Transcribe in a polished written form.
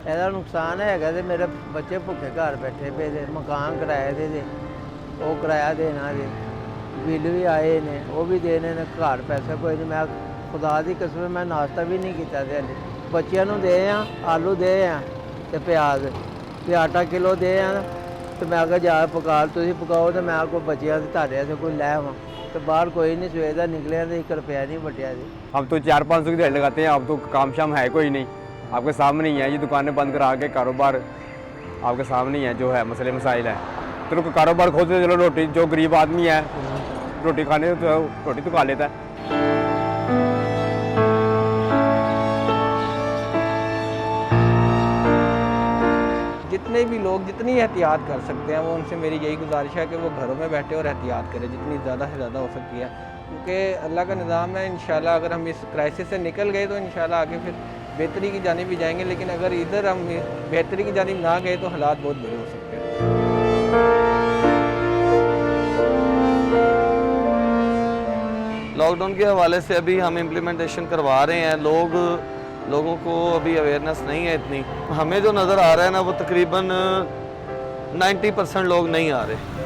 ਇਹਦਾ ਨੁਕਸਾਨ ਹੈਗਾ ਤੇ ਮੇਰੇ ਬੱਚੇ ਭੁੱਖੇ ਘਰ ਬੈਠੇ ਪਏ ਤੇ ਮਕਾਨ ਕਿਰਾਏ ਦੇ ਤੇ ਉਹ ਕਿਰਾਇਆ ਦੇਣਾ ਜੇ ਬਿੱਲ ਵੀ ਆਏ ਨੇ ਉਹ ਵੀ ਦੇਣੇ ਨੇ ਘਰ ਪੈਸਾ ਕੋਈ ਨਹੀਂ। ਮੈਂ ਖੁਦਾ ਦੀ ਕਸਮ ਮੈਂ ਨਾਸ਼ਤਾ ਵੀ ਨਹੀਂ ਕੀਤਾ ਤੇ ਹਲੇ ਬੱਚਿਆਂ ਨੂੰ ਦੇ ਆ ਆਲੂ ਦੇ ਆ ਤੇ ਪਿਆਜ਼ ਤੇ ਆਟਾ ਕਿਲੋ ਦੇ ਆ ਤੇ ਮੈਂ ਕਿਹਾ ਜਾ ਪਕਾ ਤੁਸੀਂ ਪਕਾਓ ਤੇ ਮੈਂ ਕੋਈ ਬੱਚਿਆਂ ਦੇ ਤੁਹਾਡੇ से कोई ਲੈ आवां तो बाहर कोई नहीं सवेर का निकलिया तो 1 रुपया नहीं बटिया जी। हम तो 400-500 की दिहाड़ी लगाते हैं, अब तो काम शाम है कोई नहीं, आपके सामने ही है। ये दुकानें बंद करा के कारोबार आपके सामने ही है, जो है मसले मसाइल है। चलो तो कारोबार खोलते चलो, रोटी जो गरीब आदमी है रोटी खाने तो रोटी तो खा लेता है। जितने भी लोग जितनी एहतियात कर सकते हैं वो उनसे मेरी यही गुजारिश है कि वो घरों में बैठे और एहतियात करें जितनी ज़्यादा से ज़्यादा हो सकती है, क्योंकि अल्लाह का निज़ाम है। इंशाल्लाह अगर हम इस क्राइसिस से निकल गए तो इंशाल्लाह आगे फिर बेहतरी की जानिब भी जाएंगे, लेकिन अगर इधर हम बेहतरी की जानिब ना गए तो हालात बहुत बुरे हो सकते हैं। लॉकडाउन के हवाले से अभी हम इम्प्लीमेंटेशन करवा रहे हैं। लोगों को अभी अवेयरनेस नहीं है इतनी। हमें जो नज़र आ रहा है ना वो तकरीबन 90% लोग नहीं आ रहे।